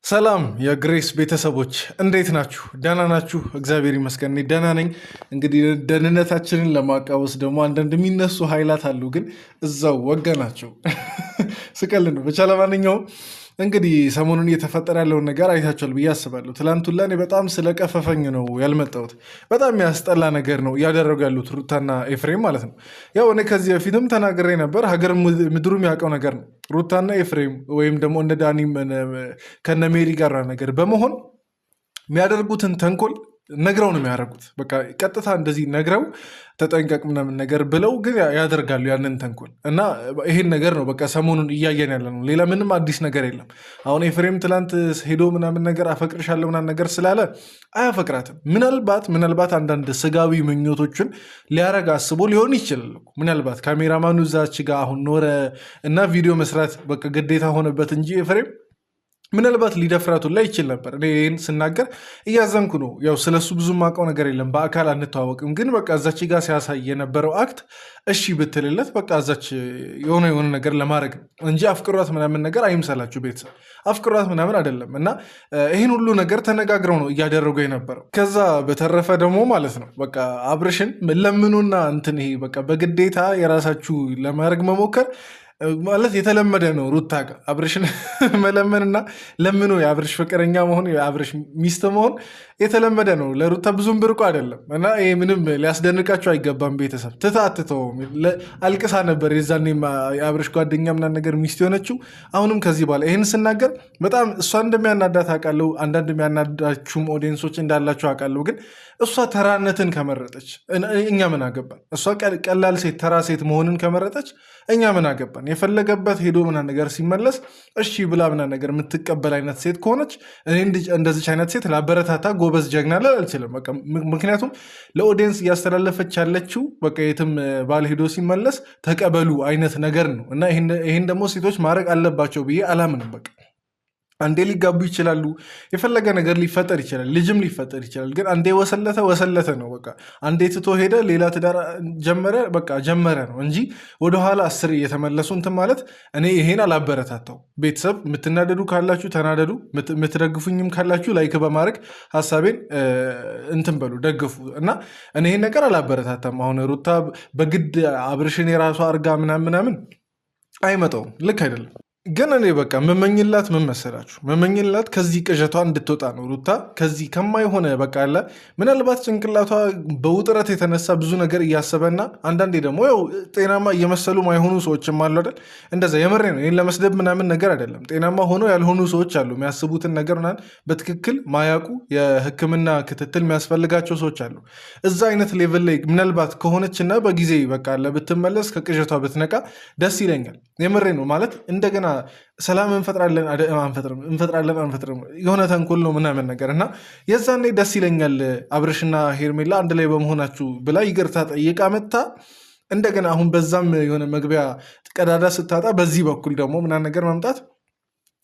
ሰላም የግሬስ ቤተሰቦች እንዴት ናችሁ? ደህና ናችሁ? እግዚአብሔር ይመስገን እኔ ደህና ነኝ። እንግዲህ ደህንነታችንን ለማቃወስ ደግሞ አንዳንድ የሚነሱ ኃይላት አሉ፣ ግን እዛው ወገናቸው ስቀል ነው። ብቻ ለማንኛውም እንግዲህ ሰሞኑን እየተፈጠረ ያለውን ነገር አይታችኋል ብዬ አስባለሁ። ትላንቱላ እኔ በጣም ስለቀፈፈኝ ነው ያልመጣሁት። በጣም የሚያስጠላ ነገር ነው እያደረጉ ያሉት ሩታና ኤፍሬም ማለት ነው። ያው እኔ ከዚህ በፊትም ተናግሬ ነበር፣ ሀገር ምድሩ የሚያውቀው ነገር ነው። ሩታና ኤፍሬም ወይም ደግሞ እንደ ዳኒም ከነ ሜሪ ጋር ነገር በመሆን የሚያደርጉትን ተንኮል ነግረው ነው የሚያደርጉት። በቃ ቀጥታ እንደዚህ ነግረው ተጠንቀቅ ምናምን ነገር ብለው ግን ያደርጋሉ ያንን ተንኮል እና ይሄን ነገር ነው በቃ ሰሞኑን እያየን ያለ ነው። ሌላ ምንም አዲስ ነገር የለም። አሁን ኤፍሬም ትላንት ሄዶ ምናምን ነገር አፈቅርሻለሁ ምናምን ነገር ስላለ አያፈቅራትም። ምናልባት አንዳንድ ስጋዊ ምኞቶችን ሊያረግ አስቦ ሊሆን ይችላል። ምናልባት ካሜራማኑ እዛች ጋር አሁን ኖረ እና ቪዲዮ መስራት በቃ ግዴታ ሆነበት እንጂ ኤፍሬም ምናልባት ሊደፍራቱን ላይ ይችል ነበር። እኔ ይህን ስናገር እያዘንኩ ነው። ያው ስለሱ ብዙ ማውቀው ነገር የለም፣ በአካል አንተዋወቅም። ግን በቃ እዛች ጋር ሲያሳይ የነበረው አክት እሺ ብትልለት በቃ እዛች የሆነ ነገር ለማድረግ እንጂ አፍቅሯት ምናምን ነገር አይምሰላችሁ ቤተሰብ፣ አፍቅሯት ምናምን አይደለም። እና ይህን ሁሉ ነገር ተነጋግረው ነው እያደረጉ የነበረው። ከዛ በተረፈ ደግሞ ማለት ነው በቃ አብርሽን ለምኑና እንትን ይሄ በቃ በግዴታ የራሳችሁ ለማድረግ መሞከር ማለት የተለመደ ነው። ሩታ ጋር አብርሽን መለመንና ለምኖ የአብርሽ ፍቅረኛ መሆን የአብርሽ ሚስት መሆን የተለመደ ነው። ለሩታ ብዙም ብርቁ አይደለም እና ይሄ ምንም ሊያስደንቃቸው አይገባም። ቤተሰብ ትታትተው አልቅሳ ነበር የዛኔ የአብርሽ ጓደኛ ምናምን ነገር ሚስት የሆነችው። አሁንም ከዚህ በኋላ ይህን ስናገር በጣም እሷ እንደሚያናዳት አውቃለሁ። አንዳንድ የሚያናዳችሁም ኦዲየንሶች እንዳላችሁ አውቃለሁ። ግን እሷ ተራነትን ከመረጠች እኛ ምን አገባን? እሷ ቀላል ሴት ተራ ሴት መሆንን ከመረጠች እኛ ምን አገባን? የፈለገበት ሄዶ ምናምን ነገር ሲመለስ እሺ ብላ ምናምን ነገር የምትቀበል አይነት ሴት ከሆነች እኔ እንደዚች አይነት ሴት ላበረታታ ጎበዝ ጀግና ልል አልችልም። ምክንያቱም ለኦዲየንስ እያስተላለፈች ያለችው በቃ የትም ባል ሄዶ ሲመለስ ተቀበሉ አይነት ነገር ነው እና ይህን ደግሞ ሴቶች ማድረግ አለባቸው ብዬ አላምንም። በቃ አንዴ ሊጋቡ ይችላሉ፣ የፈለገ ነገር ሊፈጠር ይችላል፣ ልጅም ሊፈጠር ይችላል። ግን አንዴ ወሰለተ ነው በቃ። አንዴ ትቶ ሄደ፣ ሌላ ትዳር ጀመረ፣ በቃ ጀመረ ነው እንጂ ወደኋላ 10 እየተመለሱ እንትን ማለት እኔ ይሄን አላበረታታው። ቤተሰብ የምትናደዱ ካላችሁ ተናደዱ፣ የምትደግፉኝም ካላችሁ ላይክ በማድረግ ሀሳቤን እንትን በሉ ደግፉ እና እኔ ይሄን ነገር አላበረታታም። አሁን ሩታ በግድ አብርሽን የራሷ አርጋ ምናምን አይመጣውም፣ ልክ አይደለም። ግን እኔ በቃ መመኝላት ምን መሰላችሁ? መመኝላት ከዚህ ቅዠቷ እንድትወጣ ነው። ሩታ ከዚህ ከማይሆነ በቃ አለ ምናልባት ጭንቅላቷ በውጥረት የተነሳ ብዙ ነገር እያሰበና አንዳንዴ ደግሞ ያው ጤናማ እየመሰሉ ማይሆኑ ሰዎችም አሉ አይደል? እንደዛ የመሬ ነው። ይህን ለመስደብ ምናምን ነገር አይደለም። ጤናማ ሆነው ያልሆኑ ሰዎች አሉ። የሚያስቡትን ነገር ምናምን በትክክል ማያውቁ የሕክምና ክትትል የሚያስፈልጋቸው ሰዎች አሉ። እዛ አይነት ሌቭል ላይ ምናልባት ከሆነችና በጊዜ በቃ አለ ብትመለስ ከቅዠቷ ብትነቃ ደስ ይለኛል። የመሬ ነው ማለት እንደገና ሰላም እንፈጥራለን አንፈጥርም የሆነ ተንኮል ነው ምናምን ነገር እና የዛኔ ደስ ይለኛል። አብርሽና ሄርሜላ አንድ ላይ በመሆናችሁ ብላ ይቅርታ ጠይቃ መታ እንደገና አሁን በዛም የሆነ መግቢያ ቀዳዳ ስታጣ በዚህ በኩል ደግሞ ምናምን ነገር መምጣት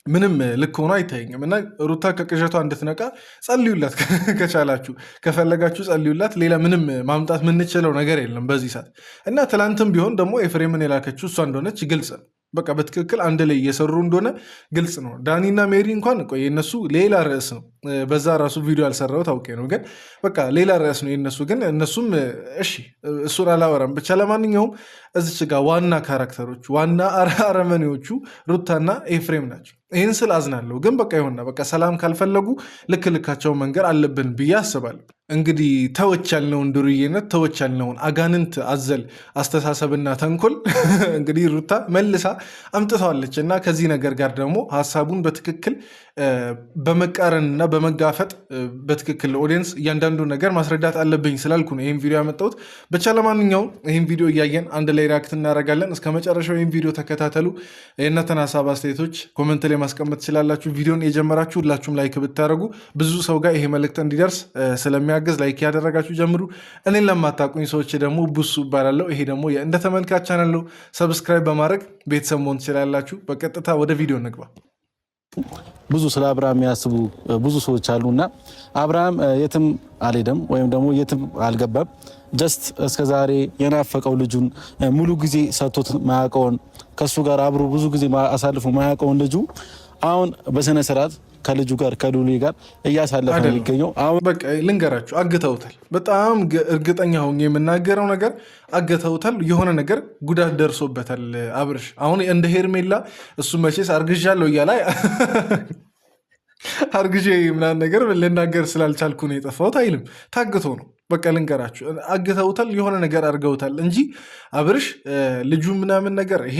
ምንም ልክ ሆኖ አይታየኝም። እና ሩታ ከቅዠቷ እንድትነቃ ጸልዩላት፣ ከቻላችሁ ከፈለጋችሁ ጸልዩላት። ሌላ ምንም ማምጣት የምንችለው ነገር የለም በዚህ ሰዓት። እና ትላንትም ቢሆን ደግሞ ኤፍሬምን የላከችው እሷ እንደሆነች ግልጽ ነው። በቃ በትክክል አንድ ላይ እየሰሩ እንደሆነ ግልጽ ነው። ዳኒና ሜሪ እንኳን ቆይ የነሱ ሌላ ርዕስ ነው። በዛ ራሱ ቪዲዮ ያልሰራው ታውቄ ነው። ግን በቃ ሌላ ርዕስ ነው የነሱ። ግን እነሱም እሺ እሱን አላወራም። ብቻ ለማንኛውም እዚች ጋር ዋና ካራክተሮቹ ዋና አረመኔዎቹ ሩታና ኤፍሬም ናቸው። ይህን ስል አዝናለሁ። ግን በቃ ይሆንና በቃ ሰላም ካልፈለጉ ልካቸውን መንገር አለብን ብዬ አስባለሁ። እንግዲህ ተወች ያልነውን ዱርዬነት ተወች ያልነውን አጋንንት አዘል አስተሳሰብና ተንኮል እንግዲህ ሩታ መልሳ አምጥተዋለች እና ከዚህ ነገር ጋር ደግሞ ሀሳቡን በትክክል በመቃረንና በመጋፈጥ በትክክል ኦዲየንስ እያንዳንዱ ነገር ማስረዳት አለብኝ ስላልኩ ነው ይህን ቪዲዮ ያመጣሁት። ብቻ ለማንኛውም ይህን ቪዲዮ እያየን አንድ ላይ ሪያክት እናደርጋለን። እስከ መጨረሻው ይህን ቪዲዮ ተከታተሉ። የእናንተን ሀሳብ አስተያየቶች ኮመንት ላይ ማስቀመጥ ትችላላችሁ። ቪዲዮን የጀመራችሁ ሁላችሁም ላይክ ብታደርጉ ብዙ ሰው ጋር ይሄ መልእክት እንዲደርስ ስለሚያገዝ ላይክ ያደረጋችሁ ጀምሩ። እኔን ለማታውቁኝ ሰዎች ደግሞ ቡሱ እባላለሁ። ይሄ ደግሞ እንደ ተመልካች ቻናል ነው። ሰብስክራይብ በማድረግ ቤተሰብ መሆን ትችላላችሁ። በቀጥታ ወደ ቪዲዮ እንግባ። ብዙ ስለ አብርሃም የሚያስቡ ብዙ ሰዎች አሉና አብርሃም የትም አልሄደም ወይም ደግሞ የትም አልገባም። ጀስት እስከዛሬ የናፈቀው ልጁን ሙሉ ጊዜ ሰጥቶት ማያውቀውን ከሱ ጋር አብሮ ብዙ ጊዜ አሳልፎ ማያውቀውን ልጁ አሁን በስነ ስርዓት ከልጁ ጋር ከሉሊ ጋር እያሳለፈ ነው የሚገኘው። አሁን በቃ ልንገራችሁ፣ አግተውታል። በጣም እርግጠኛ ሆኜ የምናገረው ነገር አግተውታል። የሆነ ነገር ጉዳት ደርሶበታል አብርሽ። አሁን እንደ ሄርሜላ እሱ መቼስ አርግዣለሁ እያለ አርግዤ ምናምን ነገር ልናገር ስላልቻልኩ ነው የጠፋሁት አይልም። ታግቶ ነው በቃ ልንገራችሁ፣ አግተውታል። የሆነ ነገር አድርገውታል እንጂ አብርሽ ልጁ ምናምን ነገር ይሄ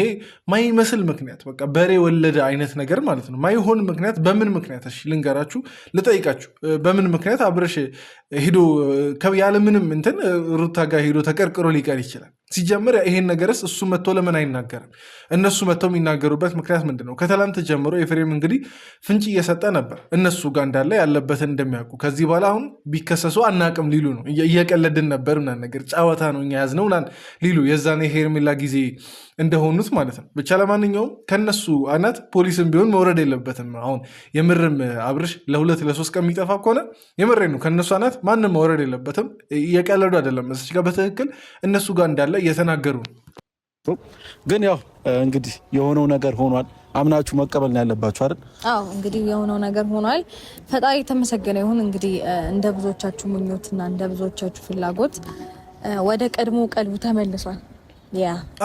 ማይመስል ምክንያት በቃ በሬ ወለደ አይነት ነገር ማለት ነው። ማይሆን ምክንያት በምን ምክንያት? እሺ ልንገራችሁ፣ ልጠይቃችሁ። በምን ምክንያት አብርሽ ሄዶ ያለምንም እንትን ሩታ ጋር ሄዶ ተቀርቅሮ ሊቀር ይችላል? ሲጀምር ይሄን ነገርስ እሱ መጥቶ ለምን አይናገርም? እነሱ መጥተው የሚናገሩበት ምክንያት ምንድን ነው? ከትላንት ጀምሮ ኤፍሬም እንግዲህ ፍንጭ እየሰጠ ነበር እነሱ ጋር እንዳለ ያለበትን እንደሚያውቁ። ከዚህ በኋላ አሁን ቢከሰሱ አናቅም ሊሉ ነው። እየቀለድን ነበር ምናምን ነገር ጨዋታ ነው እኛ ያዝነው ሊሉ የዛኔ ሄርሜላ ጊዜ እንደሆኑት ማለት ነው። ብቻ ለማንኛውም ከነሱ አናት ፖሊስም ቢሆን መውረድ የለበትም። አሁን የምርም አብርሽ ለ2-3 ቀን የሚጠፋ ከሆነ የምሬ ነው ከነሱ አናት ማንም መውረድ የለበትም። እየቀለዱ አይደለም። እዚህ ጋር በትክክል እነሱ ጋር እንዳለ እየተናገሩ ነው። ግን ያው እንግዲህ የሆነው ነገር ሆኗል። አምናችሁ መቀበል ነው ያለባችሁ አይደል? አዎ እንግዲህ የሆነው ነገር ሆኗል። ፈጣሪ የተመሰገነ ይሁን። እንግዲህ እንደ ብዙዎቻችሁ ምኞትና እንደ ብዙዎቻችሁ ፍላጎት ወደ ቀድሞ ቀልቡ ተመልሷል።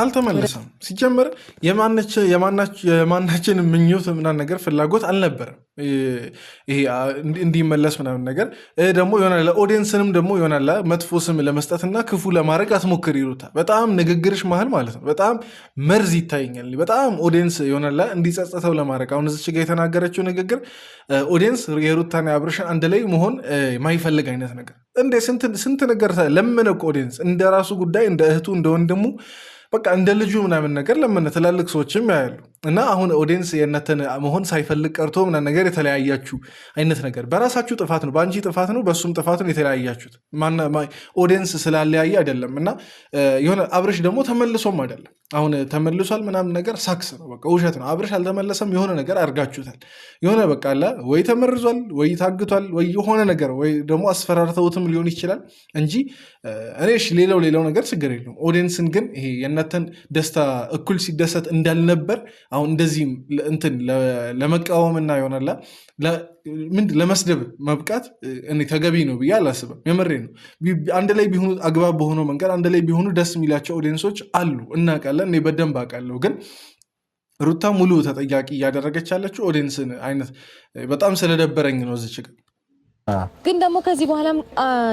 አልተመለሰም። ሲጀመር የማናችን ምኞት ምናምን ነገር ፍላጎት አልነበረም ይሄ እንዲመለስ ምናምን ነገር። ደግሞ ይሆናል ለኦዲየንስንም ደግሞ ይሆናል መጥፎ ስም ለመስጠትና ክፉ ለማድረግ አትሞክር ይሉታል። በጣም ንግግርሽ መሀል ማለት ነው በጣም መርዝ ይታየኛል። በጣም ኦዲየንስ ይሆናል እንዲጸጸተው ለማድረግ አሁን እዚች ጋር የተናገረችው ንግግር ኦዲየንስ የሩታና የአብርሽን አንድ ላይ መሆን ማይፈልግ አይነት ነገር እንደ ስንት ነገር ለመነ ኦዲየንስ እንደ ራሱ ጉዳይ እንደ እህቱ እንደ ወንድሙ በቃ እንደ ልጁ ምናምን ነገር ለመነ። ትላልቅ ሰዎችም ያያሉ እና አሁን ኦዲየንስ የእናንተን መሆን ሳይፈልግ ቀርቶ ምናምን ነገር የተለያያችሁ አይነት ነገር በራሳችሁ ጥፋት ነው፣ በአንቺ ጥፋት ነው፣ በእሱም ጥፋት ነው የተለያያችሁት። ኦዲየንስ ስላለያየ አይደለም። እና የሆነ አብርሽ ደግሞ ተመልሶም አይደለም አሁን ተመልሷል ምናምን ነገር ሳክስ ነው፣ በቃ ውሸት ነው። አብርሽ አልተመለሰም። የሆነ ነገር አድርጋችሁታል። የሆነ በቃ አለ ወይ ተመርዟል፣ ወይ ታግቷል፣ ወይ የሆነ ነገር ወይ ደግሞ አስፈራርተውትም ሊሆን ይችላል እንጂ እኔ ሌላው ነገር ችግር የለውም። ኦዲየንስን ግን ይሄ የእናንተን ደስታ እኩል ሲደሰት እንዳልነበር አሁን እንደዚህ እንትን ለመቃወምና ይሆናላ ለመስደብ መብቃት እኔ ተገቢ ነው ብዬ አላስብም። የምሬ ነው። አንድ ላይ ቢሆኑ አግባብ በሆነው መንገድ አንድ ላይ ቢሆኑ ደስ የሚላቸው ኦዲየንሶች አሉ፣ እናውቃለን። እኔ በደንብ አውቃለሁ። ግን ሩታ ሙሉ ተጠያቂ እያደረገች ያለችው ኦዲየንስን አይነት በጣም ስለደበረኝ ነው እዚች ጋር። ግን ደግሞ ከዚህ በኋላም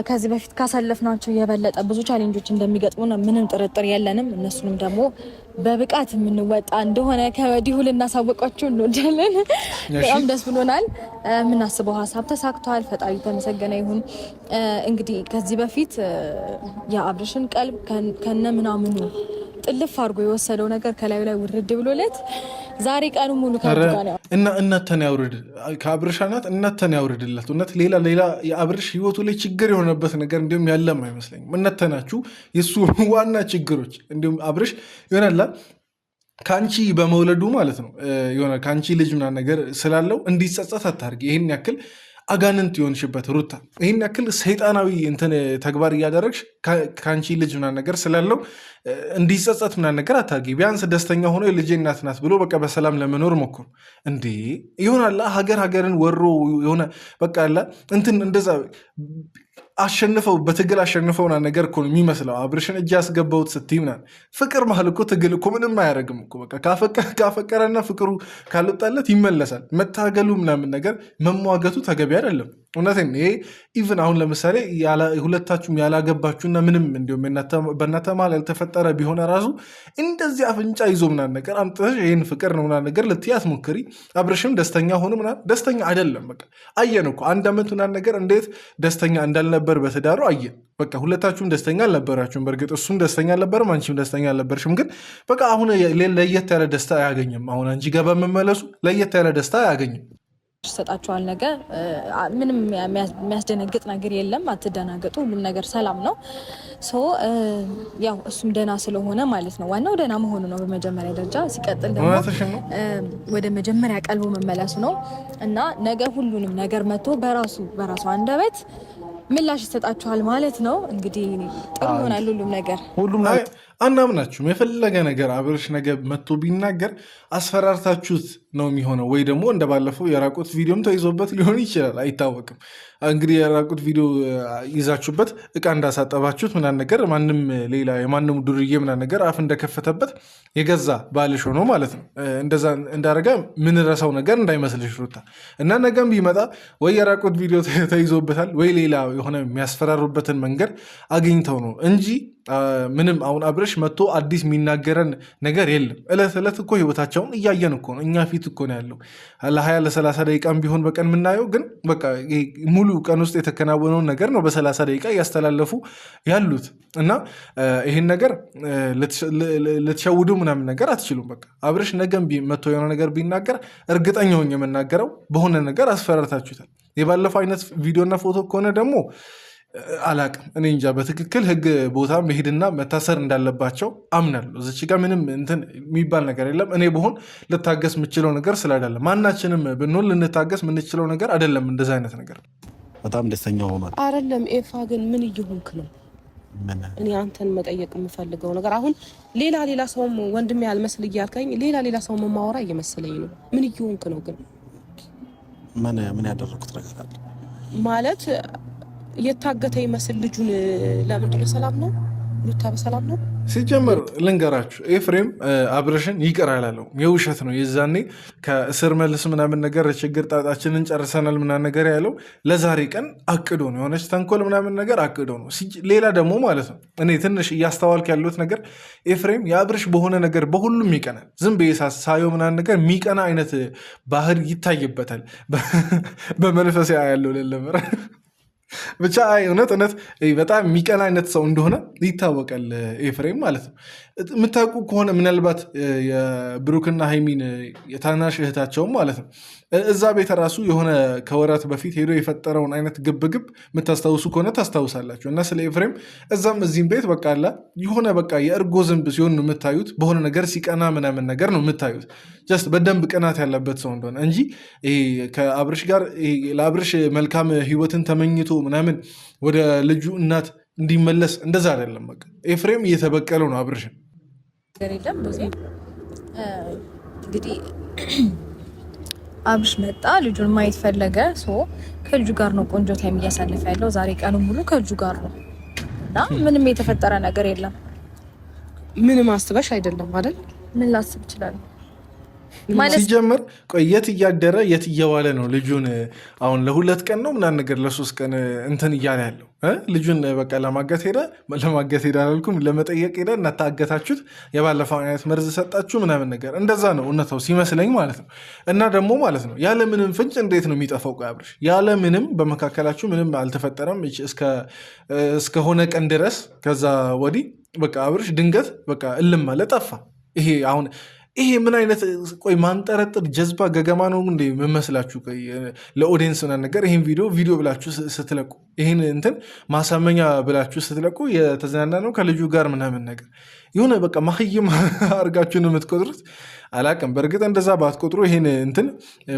ከዚህ በፊት ካሳለፍናቸው የበለጠ ብዙ ቻሌንጆች እንደሚገጥሙን ምንም ጥርጥር የለንም። እነሱንም ደግሞ በብቃት የምንወጣ እንደሆነ ከወዲሁ ልናሳወቃችሁ እንወዳለን። በጣም ደስ ብሎናል። የምናስበው ሀሳብ ተሳክቷል። ፈጣሪ የተመሰገነ ይሁን። እንግዲህ ከዚህ በፊት የአብርሽን ቀልብ ከነ ምናምኑ ጥልፍ አድርጎ የወሰደው ነገር ከላዩ ላይ ውርድ ብሎለት ዛሬ ቀኑ ሙሉ እናተን ያውርድ ከአብርሽ ናት እናተን ያውርድለት። እውነት ሌላ የአብርሽ ህይወቱ ላይ ችግር የሆነበት ነገር እንዲሁም ያለም አይመስለኝም። እናተናችሁ የእሱ ዋና ችግሮች እንዲሁም አብርሽ ይሆናላ ከአንቺ በመውለዱ ማለት ነው የሆነ ከአንቺ ልጅ ምናምን ነገር ስላለው እንዲጸጸት አታርጊ። ይህን ያክል አጋንንት የሆንሽበት ሩታ ይህን ያክል ሰይጣናዊ እንትን ተግባር እያደረግሽ ከአንቺ ልጅ ምናምን ነገር ስላለው እንዲጸጸት ምናምን ነገር አታርጊ። ቢያንስ ደስተኛ ሆኖ የልጄ እናት ናት ብሎ በቃ በሰላም ለመኖር ሞክሩ። እንዴ ይሆናላ ሀገርን ወሮ የሆነ በቃ ያላ እንትን እንደዛ አሸንፈው በትግል አሸንፈው ነገር እኮ ነው የሚመስለው። አብርሽን እጅ ያስገባውት ስትይ ምናምን ፍቅር መሀል እኮ ትግል እኮ ምንም አያደርግም እኮ በቃ ካፈቀረና ፍቅሩ ካልወጣለት ይመለሳል። መታገሉ ምናምን ነገር መሟገቱ ተገቢ አይደለም። እውነቴን ይሄ ኢቭን አሁን ለምሳሌ ሁለታችሁም ያላገባችሁና ምንም እንዲሁም በእናንተ መሀል ያልተፈጠረ ቢሆነ ራሱ እንደዚህ አፍንጫ ይዞ ምናምን ነገር አምጥተሽ ይህን ፍቅር ነው ምናምን ነገር ልትይ አትሞክሪ። አብርሽም ደስተኛ ሆኖ ምናምን ደስተኛ አይደለም። በቃ አየን እኮ 1 ዓመት ምናምን ነገር እንዴት ደስተኛ እንዳልነበር በትዳሩ አየን። በቃ ሁለታችሁም ደስተኛ አልነበራችሁም። በእርግጥ እሱም ደስተኛ አልነበረም፣ አንቺም ደስተኛ አልነበርሽም። ግን በቃ አሁን ለየት ያለ ደስታ አያገኝም። አሁን አንቺ ጋር በመመለሱ ለየት ያለ ደስታ አያገኝም። ይሰጣችኋል ነገር ምንም የሚያስደነግጥ ነገር የለም። አትደናገጡ። ሁሉም ነገር ሰላም ነው። ያው እሱም ደህና ስለሆነ ማለት ነው። ዋናው ደህና መሆኑ ነው በመጀመሪያ ደረጃ። ሲቀጥል ደግሞ ወደ መጀመሪያ ቀልቡ መመለሱ ነው እና ነገር ሁሉንም ነገር መጥቶ በራሱ አንደበት ምላሽ ይሰጣችኋል ማለት ነው። እንግዲህ ጥሩ ይሆናል ሁሉም ነገር። አናምናችሁም። የፈለገ ነገር አብርሽ ነገር መጥቶ ቢናገር አስፈራርታችሁት ነው የሚሆነው፣ ወይ ደግሞ እንደባለፈው የራቁት ቪዲዮም ተይዞበት ሊሆን ይችላል፣ አይታወቅም። እንግዲህ የራቁት ቪዲዮ ይዛችሁበት እቃ እንዳሳጠባችሁት ምናምን ነገር ማንም ሌላ የማንም ዱርዬ ምናምን ነገር አፍ እንደከፈተበት የገዛ ባልሽ ሆኖ ማለት ነው። እንደዛ እንዳረጋ ምንረሳው ነገር እንዳይመስልሽ ሩታ። እና ነገም ቢመጣ ወይ የራቁት ቪዲዮ ተይዞበታል ወይ ሌላ የሆነ የሚያስፈራሩበትን መንገድ አግኝተው ነው እንጂ ምንም አሁን አብርሽ መጥቶ አዲስ የሚናገረን ነገር የለም። እለት እለት እኮ ህይወታቸውን እያየን እኮ ነው፣ እኛ ፊት እኮ ነው ያለው። ለ20 ለ30 ደቂቃም ቢሆን በቀን የምናየው ግን በቃ ሙሉ ቀን ውስጥ የተከናወነውን ነገር ነው በ30 ደቂቃ እያስተላለፉ ያሉት። እና ይህን ነገር ልትሸውዱ ምናምን ነገር አትችሉም። በቃ አብርሽ ነገም መጥቶ የሆነ ነገር ቢናገር እርግጠኛ ሆኜ የምናገረው በሆነ ነገር አስፈራርታችሁታል። የባለፈው አይነት ቪዲዮና ፎቶ ከሆነ ደግሞ አላቅም፣ እኔ እንጃ። በትክክል ህግ ቦታ መሄድና መታሰር እንዳለባቸው አምናለሁ። እዚች ጋር ምንም እንትን የሚባል ነገር የለም። እኔ ብሆን ልታገስ የምችለው ነገር ስላይደለም፣ ማናችንም ብንሆን ልንታገስ የምንችለው ነገር አይደለም። እንደዚ አይነት ነገር በጣም ደስተኛ ሆኗል አይደለም። ኤፋ ግን ምን እየሆንክ ነው? እኔ አንተን መጠየቅ የምፈልገው ነገር አሁን ሌላ ሰውም ወንድሜ ያልመስል እያልከኝ ሌላ ሰው ማወራ እየመሰለኝ ነው። ምን እየሆንክ ነው ግን? ምን ያደረኩት ነገር አለ ማለት የታገተ ይመስል ልጁን ለምንድን ነው? ሰላም ነው ሩታ፣ በሰላም ነው? ሲጀመር ልንገራችሁ፣ ኤፍሬም አብርሽን ይቅር አላለው፣ የውሸት ነው። የዛኔ ከእስር መልስ ምናምን ነገር ችግር ጣጣችንን ጨርሰናል ምናምን ነገር ያለው ለዛሬ ቀን አቅዶ ነው፣ የሆነች ተንኮል ምናምን ነገር አቅዶ ነው። ሌላ ደግሞ ማለት ነው እኔ ትንሽ እያስተዋልክ ያሉት ነገር ኤፍሬም የአብርሽ በሆነ ነገር በሁሉም ይቀናል። ዝም ብዬ ሳየው ምናምን ነገር የሚቀና አይነት ባህር ይታይበታል። በመንፈስ ያለው ለለመረ ብቻ እውነት በጣም የሚቀና አይነት ሰው እንደሆነ ይታወቃል ኤፍሬም ማለት ነው። የምታውቁ ከሆነ ምናልባት የብሩክና ሃይሚን የታናሽ እህታቸውም ማለት ነው እዛ ቤት ራሱ የሆነ ከወራት በፊት ሄዶ የፈጠረውን አይነት ግብግብ የምታስታውሱ ከሆነ ታስታውሳላችሁ። እና ስለ ኤፍሬም እዛም እዚህም ቤት በቃ አላ የሆነ በቃ የእርጎ ዝንብ ሲሆን ነው የምታዩት፣ በሆነ ነገር ሲቀና ምናምን ነገር ነው የምታዩት። ጀስት በደንብ ቅናት ያለበት ሰው እንደሆነ እንጂ ከአብርሽ ጋር ለአብርሽ መልካም ህይወትን ተመኝቶ ምናምን ወደ ልጁ እናት እንዲመለስ እንደዛ አይደለም። በቃ ኤፍሬም እየተበቀለው ነው አብርሽን። እንግዲህ አብርሽ መጣ፣ ልጁን ማየት ፈለገ። ከልጁ ጋር ነው ቆንጆ ታይም እያሳለፈ ያለው። ዛሬ ቀኑ ሙሉ ከልጁ ጋር ነው እና ምንም የተፈጠረ ነገር የለም። ምንም አስበሽ አይደለም አይደል? ምን ላስብ እችላለሁ? ሲጀምር የት እያደረ የት እየዋለ ነው ልጁን አሁን ለ2 ቀን ነው ምናምን ነገር ለ3 ቀን እንትን እያለ ያለው ልጁን በቃ ለማገት ሄደ አላልኩም፣ ለመጠየቅ ሄደ እና ታገታችሁት፣ የባለፈው አይነት መርዝ ሰጣችሁ ምናምን ነገር እንደዛ ነው እውነታው ሲመስለኝ ማለት ነው። እና ደግሞ ማለት ነው ያለምንም ፍንጭ እንዴት ነው የሚጠፋው አብርሽ? ያለምንም በመካከላችሁ ምንም አልተፈጠረም እስከሆነ ቀን ድረስ። ከዛ ወዲህ በቃ አብርሽ ድንገት በቃ እልም አለ፣ ጠፋ። ይሄ ምን አይነት ቆይ ማንጠረጥር ጀዝባ ገገማ ነው እንደ መመስላችሁ? ለኦዲየንስ ምናምን ነገር ይህን ቪዲዮ ብላችሁ ስትለቁ፣ ይህን እንትን ማሳመኛ ብላችሁ ስትለቁ የተዝናና ነው ከልጁ ጋር ምናምን ነገር የሆነ በቃ ማህይም አርጋችሁን የምትቆጥሩት አላቅም። በእርግጥ እንደዛ ባትቆጥሩ ይህን እንትን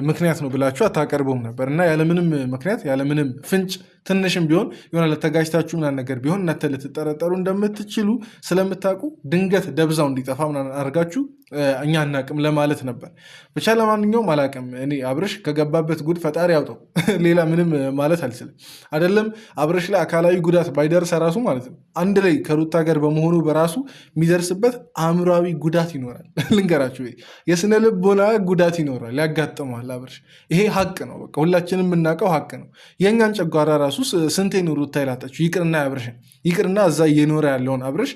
ምክንያት ነው ብላችሁ አታቀርቡም ነበር። እና ያለምንም ምክንያት ያለምንም ፍንጭ ትንሽም ቢሆን የሆነ ለተጋጅታችሁ ምናምን ነገር ቢሆን እናንተ ልትጠረጠሩ እንደምትችሉ ስለምታውቁ ድንገት ደብዛው እንዲጠፋ ምናምን አድርጋችሁ እኛ አናቅም ለማለት ነበር። ብቻ ለማንኛውም አላቅም። እኔ አብርሽ ከገባበት ጉድ ፈጣሪ ያውጣው። ሌላ ምንም ማለት አልችልም። አይደለም አብርሽ ላይ አካላዊ ጉዳት ባይደርስ ራሱ ማለት ነው አንድ ላይ ከሩታ ጋር በመሆኑ በራሱ የሚደርስበት አእምሯዊ ጉዳት ይኖራል። ልንገራችሁ፣ የስነ ልቦና ጉዳት ይኖራል፣ ያጋጥመዋል አብርሽ። ይሄ ሀቅ ነው። በቃ ሁላችንም የምናውቀው ሀቅ ነው። የእኛን ጨጓራ ራሱ ስንቴ ነው ሩታ ይላጣችሁ? ይቅርና አብርሽን ይቅርና እዛ እየኖረ ያለውን አብርሽ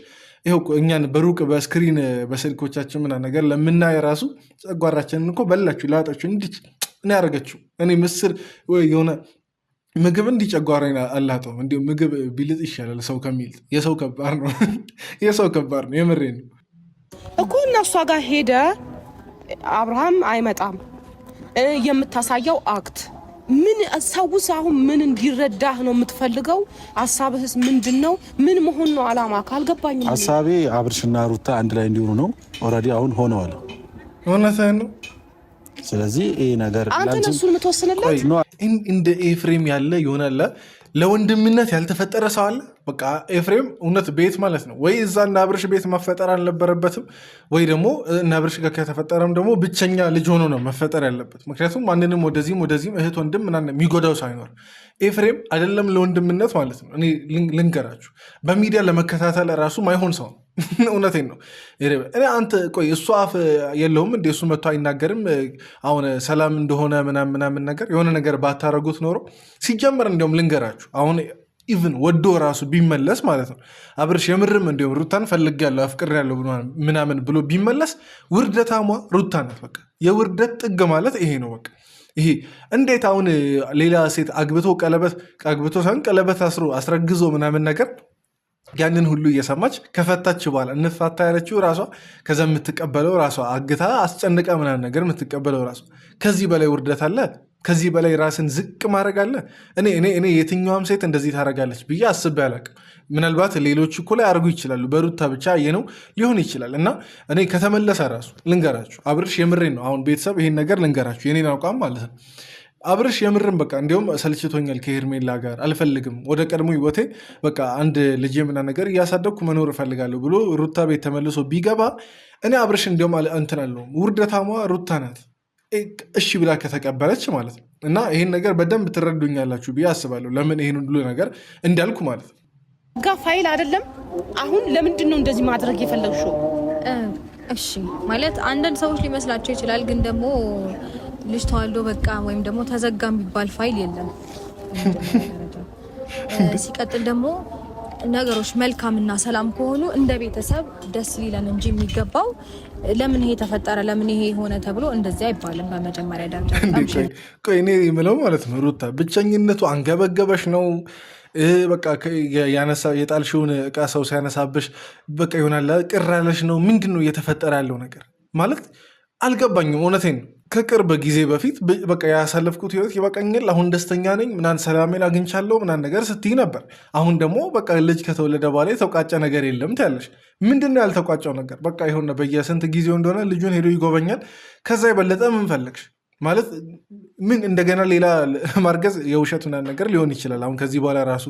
ይኸው እኛን በሩቅ በስክሪን በስልኮቻችን ምናምን ነገር ለምናየ ራሱ ጨጓራችንን እኮ በላችሁ ላጣችሁ እንዲህ እኔ ያደረገችው እኔ ምስር የሆነ ምግብ እንዲጨጓራ አላጠውም። እንዲሁ ምግብ ቢልጥ ይሻላል ሰው ከሚልጥ። የሰው ከባድ ነው፣ የሰው ከባድ ነው። የምሬ ነው እኮ እነሷ ጋር ሄደ አብርሃም አይመጣም። የምታሳየው አክት ምን ሰውስ አሁን ምን እንዲረዳህ ነው የምትፈልገው? ሀሳብህስ ምንድን ነው? ምን መሆን ነው አላማ? ካልገባኝ ሀሳቤ አብርሽና ሩታ አንድ ላይ እንዲሆኑ ነው። ኦልሬዲ አሁን ሆነዋል። እውነትህን ነው። ስለዚህ ይሄ ነገር አንተ እሱን የምትወስንለት እንደ ኤፍሬም ያለ ይሆናል ለወንድምነት ያልተፈጠረ ሰው አለ? በቃ ኤፍሬም እውነት ቤት ማለት ነው ወይ እዛ እና አብርሽ ቤት መፈጠር አልነበረበትም፣ ወይ ደግሞ እና አብርሽ ጋር ከተፈጠረም ደግሞ ብቸኛ ልጅ ሆኖ ነው መፈጠር ያለበት። ምክንያቱም ማንንም ወደዚህም እህት ወንድም ምናምን የሚጎዳው ሳይኖር ኤፍሬም አይደለም ለወንድምነት ማለት ነው። እኔ ልንገራችሁ በሚዲያ ለመከታተል ራሱ ማይሆን ሰው ነው። እውነቴን ነው። እኔ አንተ ቆይ እሱ አፍ የለውም እንደ እሱ መጥቶ አይናገርም? አሁን ሰላም እንደሆነ ምናምን ነገር የሆነ ነገር ባታረጉት ኖሮ ሲጀመር እንዲሁም ልንገራችሁ አሁን ኢቭን ወዶ ራሱ ቢመለስ ማለት ነው አብርሽ የምርም እንዲሁም ሩታን ፈልጌያለሁ አፍቅሬያለሁ ምናምን ብሎ ቢመለስ ውርደታሟ ሩታ ናት። በቃ የውርደት ጥግ ማለት ይሄ ነው። በቃ ይሄ እንዴት አሁን ሌላ ሴት አግብቶ ሳይሆን ቀለበት አስረግዞ ምናምን ነገር ያንን ሁሉ እየሰማች ከፈታች በኋላ እንፋታ ያለችው ራሷ ከዛ የምትቀበለው ራሷ አግታ አስጨንቃ ምናምን ነገር የምትቀበለው ራሷ። ከዚህ በላይ ውርደት አለ? ከዚህ በላይ ራስን ዝቅ ማድረግ አለ? እኔ የትኛዋም ሴት እንደዚህ ታደርጋለች ብዬ አስቤ አላቅም። ምናልባት ሌሎች እኮ ላይ አድርጉ ይችላሉ፣ በሩታ ብቻ የነው ሊሆን ይችላል። እና እኔ ከተመለሰ ራሱ ልንገራችሁ አብርሽ የምሬን ነው። አሁን ቤተሰብ ይሄን ነገር ልንገራችሁ የኔን አቋም ማለት ነው። አብርሽ የምርም በቃ እንዲሁም ሰልችቶኛል ከሄርሜላ ጋር አልፈልግም፣ ወደ ቀድሞ ህይወቴ በቃ አንድ ልጅ ምና ነገር እያሳደግኩ መኖር እፈልጋለሁ ብሎ ሩታ ቤት ተመልሶ ቢገባ እኔ አብርሽ እንዲሁም እንትን አለውም። ውርደታሟ ሩታ ናት እሺ ብላ ከተቀበለች ማለት ነው። እና ይህን ነገር በደንብ ትረዱኛላችሁ ብዬ አስባለሁ። ለምን ይህን ሁሉ ነገር እንዳልኩ ማለት ነው። ጋ ፋይል አይደለም። አሁን ለምንድን ነው እንደዚህ ማድረግ የፈለግሽው? እሺ ማለት አንዳንድ ሰዎች ሊመስላቸው ይችላል፣ ግን ደግሞ ልጅ ተዋልዶ በቃ ወይም ደግሞ ተዘጋ የሚባል ፋይል የለም። ሲቀጥል ደግሞ ነገሮች መልካምና ሰላም ከሆኑ እንደ ቤተሰብ ደስ ሊለን እንጂ የሚገባው ለምን ይሄ ተፈጠረ ለምን ይሄ ሆነ ተብሎ እንደዚህ አይባልም። በመጀመሪያ ደረጃ ቆይ እኔ የምለው ማለት ነው ሩታ ብቸኝነቱ አንገበገበሽ ነው? በቃ የጣልሽውን እቃ ሰው ሲያነሳብሽ በቃ ይሆናል ቅር ያለሽ ነው? ምንድን ነው እየተፈጠረ ያለው ነገር ማለት አልገባኝም። እውነቴን ነው። ከቅርብ ጊዜ በፊት በቃ ያሳለፍኩት ህይወት ይበቃኛል፣ አሁን ደስተኛ ነኝ፣ ምናን ሰላሜን አግኝቻለሁ ምናን ነገር ስትይ ነበር። አሁን ደግሞ በቃ ልጅ ከተወለደ በኋላ የተቋጨ ነገር የለም ትያለሽ። ምንድን ነው ያልተቋጨው ነገር? በቃ የሆነ በየስንት ጊዜው እንደሆነ ልጁን ሄዶ ይጎበኛል። ከዛ የበለጠ ምን ፈለግሽ ማለት ምን እንደገና ሌላ ማርገዝ የውሸት ምናምን ነገር ሊሆን ይችላል። አሁን ከዚህ በኋላ ራሱ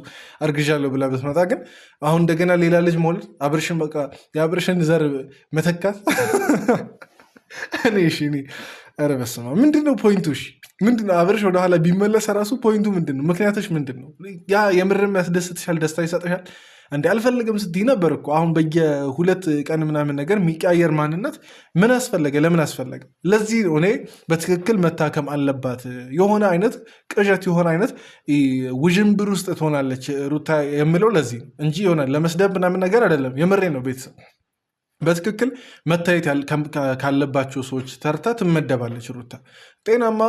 አርግዣለሁ ብላ ብትመጣ ግን አሁን እንደገና ሌላ ልጅ መውለድ አብርሽን በቃ የአብርሽን ዘር መተካት እኔ ኧረ በስመ አብ ምንድነው ፖይንቱ? ምንድነው አብርሽ ወደኋላ ቢመለስ ራሱ ፖይንቱ ምንድነው? ምክንያቶች ምንድነው? ያ የምርም ያስደስትሻል? ደስታ ይሰጥሻል? እንዲ አልፈልግም ስትይ ነበር እኮ። አሁን በየሁለት ቀን ምናምን ነገር የሚቀያየር ማንነት ምን አስፈለገ? ለምን አስፈለገ? ለዚህ እኔ በትክክል መታከም አለባት። የሆነ አይነት ቅዠት የሆነ አይነት ውዥንብር ውስጥ ትሆናለች ሩታ የምለው ለዚህ እንጂ ይሆናል ለመስደብ ምናምን ነገር አይደለም። የምሬ ነው ቤተሰብ በትክክል መታየት ካለባቸው ሰዎች ተርታ ትመደባለች ሩታ። ጤናማ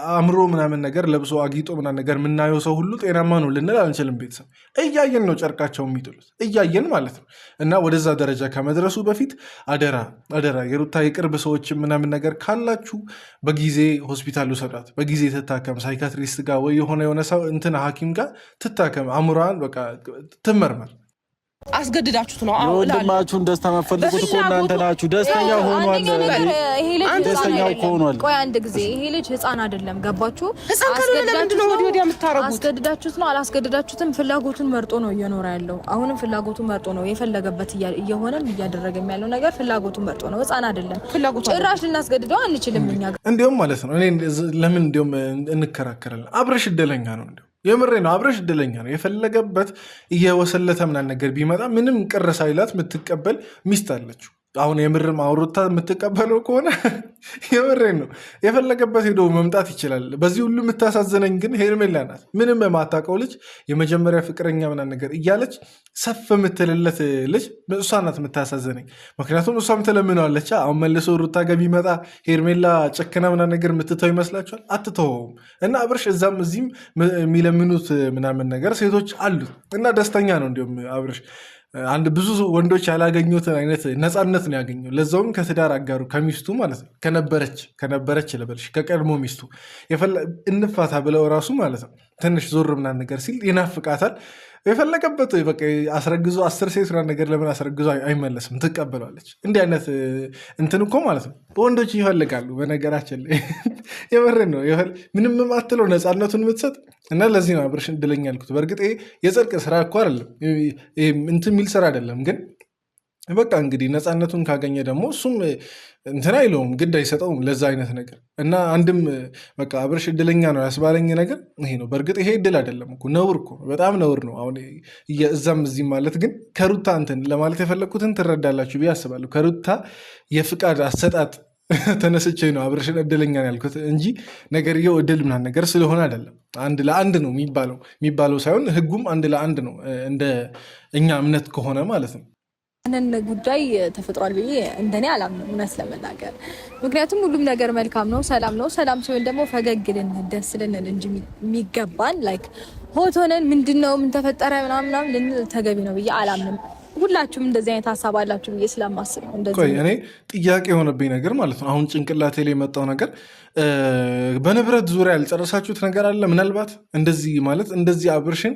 አእምሮ ምናምን ነገር ለብሶ አጊጦ ምናምን ነገር የምናየው ሰው ሁሉ ጤናማ ነው ልንል አንችልም። ቤተሰብ እያየን ነው ጨርቃቸው የሚጥሉት እያየን ማለት ነው። እና ወደዛ ደረጃ ከመድረሱ በፊት አደራ የሩታ የቅርብ ሰዎች ምናምን ነገር ካላችሁ በጊዜ ሆስፒታል ውሰዷት፣ በጊዜ ትታከም፣ ሳይካትሪስት ጋር ወይ የሆነ ሰው እንትን ሐኪም ጋር ትታከም፣ አእምሯን በቃ ትመርመር። አስገድዳችሁት ነው? የወንድማችሁን ደስታ መፈልጉት እኮ እናንተ ናችሁ። ደስተኛ ሆኗል። ቆይ አንድ ጊዜ ይሄ ልጅ ህፃን አይደለም። ገባችሁ? አስገድዳችሁት ነው አላስገድዳችሁትም፣ ፍላጎቱን መርጦ ነው እየኖረ ያለው። አሁንም ፍላጎቱን መርጦ ነው የፈለገበት እየሆነም እያደረገም ያለው ነገር ፍላጎቱን መርጦ ነው። ህፃን አይደለም። ጭራሽ ልናስገድደው አንችልም እኛ። እንዲሁም ማለት ነው እኔ ለምን እንዲሁም እንከራከራለን። አብርሽ እድለኛ ነው። የምሬ ነው። አብርሽ እድለኛ ነው። የፈለገበት እየወሰለተ ምናምን ነገር ቢመጣ ምንም ቅር ሳይላት የምትቀበል ሚስት አለችው። አሁን የምርም አውሮታ የምትቀበለው ከሆነ የምሬን ነው የፈለገበት ሄዶ መምጣት ይችላል። በዚህ ሁሉ የምታሳዝነኝ ግን ሄርሜላ ናት። ምንም የማታውቀው ልጅ የመጀመሪያ ፍቅረኛ ምናምን ነገር እያለች ሰፍ የምትልለት ልጅ እሷ ናት የምታሳዝነኝ። ምክንያቱም እሷም ትለምነዋለች። አሁን መልሶ ሩታ ጋር ቢመጣ ሄርሜላ ጨክና ምናምን ነገር የምትተው ይመስላችኋል? አትተወውም። እና አብርሽ እዛም እዚህም የሚለምኑት ምናምን ነገር ሴቶች አሉት እና ደስተኛ ነው። እንዲሁም አብርሽ አንድ ብዙ ወንዶች ያላገኙትን አይነት ነፃነት ነው ያገኘው። ለዛውም ከትዳር አጋሩ ከሚስቱ ማለት ነው ከነበረች ልበልሽ ከቀድሞ ሚስቱ እንፋታ ብለው ራሱ ማለት ነው ትንሽ ዞር ምናምን ነገር ሲል ይናፍቃታል። የፈለገበት በቃ አስረግዞ 10 ሴት ነገር ለምን አስረግዞ አይመለስም? ትቀበሏለች። እንዲህ አይነት እንትን እኮ ማለት ነው በወንዶች ይፈልጋሉ። በነገራችን ላይ የምሬን ነው። ምንም የማትለው ነፃነቱን የምትሰጥ እና ለዚህ ነው አብርሽ እድለኛ ያልኩት። በእርግጥ የጽድቅ ስራ እኮ አይደለም እንትን የሚል ስራ አይደለም ግን በቃ እንግዲህ ነፃነቱን ካገኘ ደግሞ እሱም እንትን አይለውም፣ ግድ አይሰጠውም ለዛ አይነት ነገር እና አንድም በቃ አብርሽ እድለኛ ነው ያስባለኝ ነገር ይሄ ነው። በእርግጥ ይሄ እድል አይደለም እኮ ነውር እኮ በጣም ነውር ነው። አሁን እዛም እዚህም ማለት ግን ከሩታ እንትን ለማለት የፈለግኩትን ትረዳላችሁ ብዬ አስባለሁ። ከሩታ የፍቃድ አሰጣጥ ተነስቼ ነው አብርሽን እድለኛ ያልኩት እንጂ ነገርየው እድል ምናምን ነገር ስለሆነ አይደለም። አንድ ለአንድ ነው የሚባለው ሳይሆን ህጉም አንድ ለአንድ ነው እንደ እኛ እምነት ከሆነ ማለት ነው። ያንን ጉዳይ ተፈጥሯል ብዬ እንደኔ አላምንም እውነት ለመናገር። ምክንያቱም ሁሉም ነገር መልካም ነው፣ ሰላም ነው። ሰላም ሲሆን ደግሞ ፈገግ ልንል ደስ ልንል እንጂ የሚገባን ላይክ ሆት ሆነን ምንድነው ምን ተፈጠረ ምናምን ልንል ተገቢ ነው ብዬ አላምንም። ሁላችሁም እንደዚህ አይነት ሀሳብ አላችሁ ብዬ ስለማስብ ነው እንደዚህ። እኔ ጥያቄ የሆነብኝ ነገር ማለት ነው አሁን ጭንቅላቴ ላይ የመጣው ነገር በንብረት ዙሪያ ያልጨረሳችሁት ነገር አለ? ምናልባት እንደዚህ ማለት እንደዚህ አብርሽን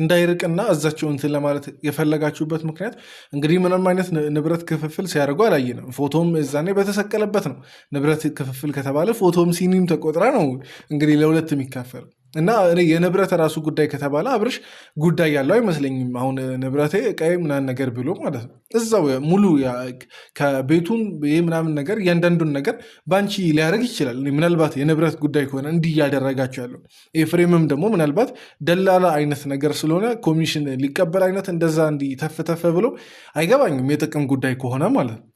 እንዳይርቅና እዛቸው እንትን ለማለት የፈለጋችሁበት ምክንያት እንግዲህ ምንም አይነት ንብረት ክፍፍል ሲያደርጉ አላየንም። ፎቶም እዛኔ በተሰቀለበት ነው። ንብረት ክፍፍል ከተባለ ፎቶም ሲኒም ተቆጥራ ነው እንግዲህ ለሁለት የሚካፈል እና እኔ የንብረት ራሱ ጉዳይ ከተባለ አብርሽ ጉዳይ ያለው አይመስለኝም። አሁን ንብረቴ ቀይ ምናምን ነገር ብሎ ማለት ነው እዛው ሙሉ ከቤቱን ምናምን ነገር እያንዳንዱን ነገር በአንቺ ሊያደርግ ይችላል። ምናልባት የንብረት ጉዳይ ከሆነ እንዲህ እያደረጋቸው ያለው ኤፍሬምም ደግሞ ምናልባት ደላላ አይነት ነገር ስለሆነ ኮሚሽን ሊቀበል አይነት እንደዛ እንዲህ ተፍተፈ ብሎ አይገባኝም። የጥቅም ጉዳይ ከሆነ ማለት ነው።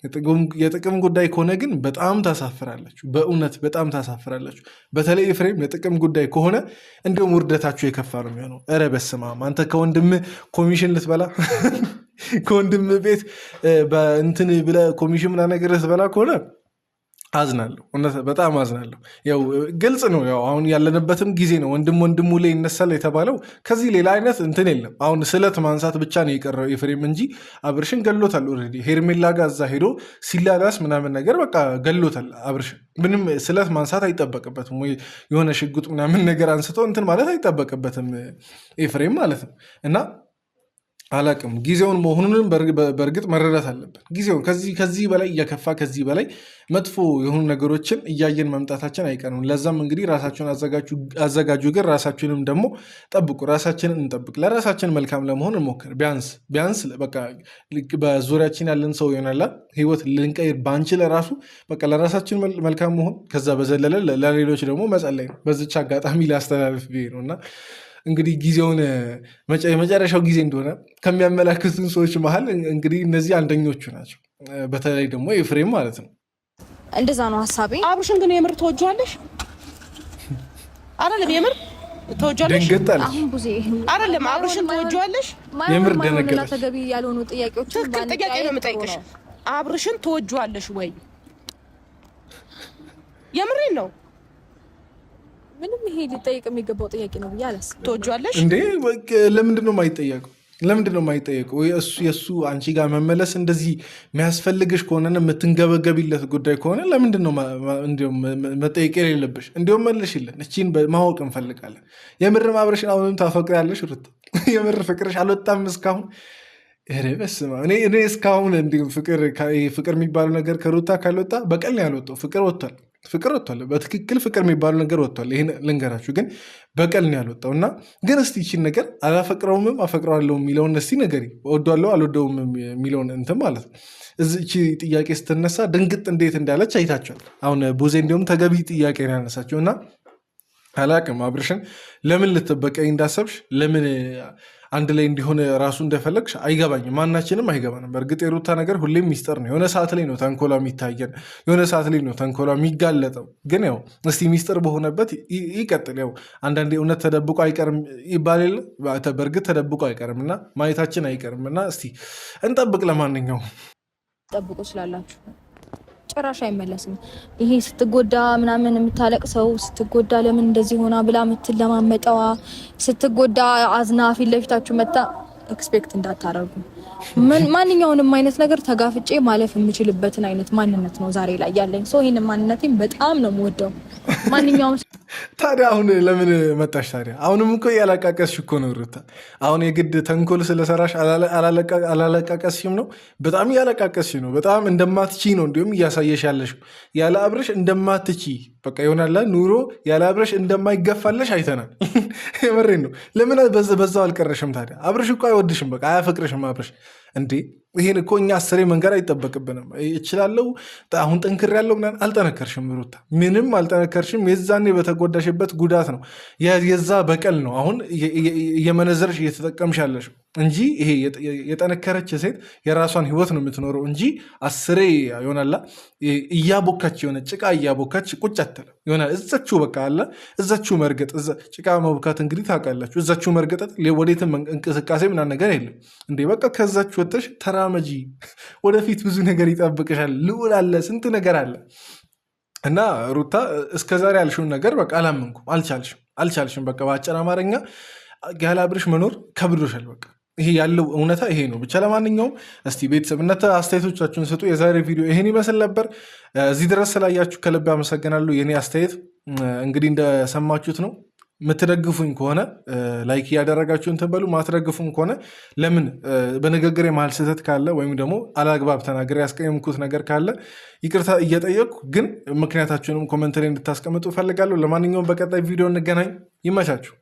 የጥቅም ጉዳይ ከሆነ ግን በጣም ታሳፍራላችሁ፣ በእውነት በጣም ታሳፍራላችሁ። በተለይ ኤፍሬም የጥቅም ጉዳይ ከሆነ እንዲሁም ውርደታችሁ የከፋ ነው የሚሆነው። ኧረ በስመ አብ አንተ ከወንድም ኮሚሽን ልትበላ ከወንድም ቤት በእንትን ብለህ ኮሚሽን ምናምን ነገር ልትበላ ከሆነ አዝናለሁ፣ በጣም አዝናለሁ። ያው ግልጽ ነው። ያው አሁን ያለንበትም ጊዜ ነው። ወንድሙ ላይ ይነሳል የተባለው ከዚህ ሌላ አይነት እንትን የለም። አሁን ስለት ማንሳት ብቻ ነው የቀረው ኤፍሬም እንጂ አብርሽን ገሎታል። ኦልሬዲ ሄርሜላ ጋር እዛ ሄዶ ሲላላስ ምናምን ነገር በቃ ገሎታል አብርሽን። ምንም ስለት ማንሳት አይጠበቅበትም ወይ የሆነ ሽጉጥ ምናምን ነገር አንስቶ እንትን ማለት አይጠበቅበትም ኤፍሬም ማለት ነው እና አላቅም ጊዜውን መሆኑንም በእርግጥ መረዳት አለብን። ጊዜውን ከዚህ በላይ እየከፋ ከዚህ በላይ መጥፎ የሆኑ ነገሮችን እያየን መምጣታችን አይቀርም። ለዛም እንግዲህ ራሳችሁን አዘጋጁ፣ ግን ራሳችሁንም ደግሞ ጠብቁ። ራሳችንን እንጠብቅ፣ ለራሳችን መልካም ለመሆን እንሞክር። ቢያንስ በቃ በዙሪያችን ያለን ሰው ይሆናላ ህይወት ልንቀይር ባንችል ራሱ በቃ ለራሳችን መልካም መሆን፣ ከዛ በዘለለ ለሌሎች ደግሞ መጸለይ ነው። በዚች አጋጣሚ ሊያስተላልፍ ብዬ ነው እና እንግዲህ ጊዜውን የመጨረሻው ጊዜ እንደሆነ ከሚያመላክቱን ሰዎች መሀል እንግዲህ እነዚህ አንደኞቹ ናቸው። በተለይ ደግሞ ኤፍሬም ማለት ነው። እንደዛ ነው ሀሳቤ። አብርሽን ግን የምር ተወጇለሽ አይደለም? የምር ተወጇለሽ? ደንገጣለሽ? አሁን ብዙ አይደለም አብርሽን ተወጇለሽ? የምር ደነገጠሽ? ተገቢ ያልሆኑ ጥያቄዎችን ትክክል ጥያቄ ነው የምጠይቅሽ። አብርሽን ተወጇለሽ ወይ? የምሬን ነው። ምንም ይሄ ሊጠየቅ የሚገባው ጥያቄ ነው ብዬ አላስብም። ተወጇለሽ እንዴ? ለምንድን ነው የማይጠየቀው? የእሱ አንቺ ጋር መመለስ እንደዚህ የሚያስፈልግሽ ከሆነና የምትንገበገቢለት ጉዳይ ከሆነ ለምንድን ነው መጠየቅ የሌለብሽ? እንዲሁም መልሽልን። እቺን ማወቅ እንፈልጋለን። የምር አብርሽን አሁንም ታፈቅሪያለሽ? ሩታ የምር ፍቅርሽ አልወጣም እስካሁን? ኧረ በስመ አብ። እኔ እስካሁን እንዲሁም ፍቅር የሚባለው ነገር ከሩታ ካልወጣ በቀል ነው ያልወጣው። ፍቅር ወጥቷል። በትክክል ፍቅር የሚባለው ነገር ወጥቷል። ይህን ልንገራችሁ፣ ግን በቀል ነው ያልወጣው እና ግን እስቲ ይችን ነገር አላፈቅረውምም አፈቅረዋለሁ የሚለውን እስቲ ነገር ወዷለሁ አልወደውም የሚለውን እንትን ማለት ነው። እዚች ጥያቄ ስትነሳ ድንግጥ እንዴት እንዳለች አይታችኋል። አሁን ቡዜ እንዲሁም ተገቢ ጥያቄ ነው ያነሳቸው እና አላቅም አብርሽን ለምን ልትበቀኝ እንዳሰብሽ ለምን አንድ ላይ እንዲሆን ራሱ እንደፈለግሽ አይገባኝም። ማናችንም አይገባንም። በእርግጥ የሩታ ነገር ሁሌም ሚስጥር ነው። የሆነ ሰዓት ላይ ነው ተንኮሏ የሚታየን፣ የሆነ ሰዓት ላይ ነው ተንኮሏ የሚጋለጠው። ግን ያው እስቲ ሚስጥር በሆነበት ይቀጥል። ያው አንዳንዴ እውነት ተደብቆ አይቀርም ይባል የለ? በእርግጥ ተደብቆ አይቀርም እና ማየታችን አይቀርም እና እስቲ እንጠብቅ። ለማንኛውም ጠብቁ ስላላችሁ ጭራሽ አይመለስም። ይሄ ስትጎዳ ምናምን የምታለቅሰው ስትጎዳ ለምን እንደዚህ ሆና ብላ የምትለማመጠዋ ስትጎዳ አዝና ፊት ለፊታችሁ መጣ ኤክስፔክት እንዳታረጉ። ማንኛውንም አይነት ነገር ተጋፍጬ ማለፍ የምችልበትን አይነት ማንነት ነው ዛሬ ላይ ያለኝ። ይሄን ማንነቴን በጣም ነው የምወደው። ማንኛውም ታዲያ አሁን ለምን መጣሽ ታዲያ? አሁንም እኮ እያለቃቀስሽ እኮ ነው ሩታ። አሁን የግድ ተንኮል ስለሰራሽ አላለቃቀስሽም ነው? በጣም እያለቃቀስሽ ነው። በጣም እንደማትቺ ነው እንዲሁም እያሳየሽ ያለሽ። ያለ አብርሽ እንደማትቺ በቃ ይሆናላ። ኑሮ ያለ አብርሽ እንደማይገፋለሽ አይተናል። የመሬን ነው። ለምን በዛው አልቀረሽም ታዲያ? አብርሽ እኮ አይወድሽም፣ በቃ አያፈቅርሽም አብርሽ። እንዴ ይሄን እኮ እኛ 10 መንገድ አይጠበቅብንም። እችላለሁ አሁን ጠንክር ያለው ምናምን። አልጠነከርሽም ሩታ፣ ምንም አልጠነከርሽም። የዛኔ በተጎዳሽበት ጉዳት ነው፣ የዛ በቀል ነው አሁን እየመነዘርሽ እየተጠቀምሽ ያለሽ እንጂ ይሄ የጠነከረች ሴት የራሷን ህይወት ነው የምትኖረው እንጂ 10 ይሆናላ እያቦካች የሆነ ጭቃ እያቦካች ቁጭ አትልም። ይሆናል እዛችሁ በቃ አለ እዛችሁ መርገጥ። ጭቃ መቡካት እንግዲህ ታውቃላችሁ። እዛችሁ መርገጠት፣ ወዴትም እንቅስቃሴ ምናምን ነገር የለም እንዴ። በቃ ከዛችሁ ወጥተሽ ተራመጂ፣ ወደፊት ብዙ ነገር ይጠብቅሻል። ልዑል አለ፣ ስንት ነገር አለ። እና ሩታ እስከዛሬ ያልሽውን ነገር በቃ አላመንኩም። አልቻልሽም። በቃ በአጭር አማርኛ ያለ አብርሽ መኖር ከብዶሻል። በቃ ይሄ ያለው እውነታ ይሄ ነው። ብቻ ለማንኛውም እስቲ ቤተሰብ እናንተ አስተያየቶቻችሁን ስጡ። የዛሬ ቪዲዮ ይሄን ይመስል ነበር። እዚህ ድረስ ስላያችሁ ከልብ አመሰግናለሁ። የኔ አስተያየት እንግዲህ እንደሰማችሁት ነው። የምትደግፉኝ ከሆነ ላይክ እያደረጋችሁ እንትን በሉ። ማትደግፉም ከሆነ ለምን በንግግር የመሀል ስህተት ካለ ወይም ደግሞ አላግባብ ተናገር ያስቀየምኩት ነገር ካለ ይቅርታ እየጠየቅኩ ግን ምክንያታችሁንም ኮመንት ላይ እንድታስቀምጡ እፈልጋለሁ። ለማንኛውም በቀጣይ ቪዲዮ እንገናኝ። ይመቻችሁ።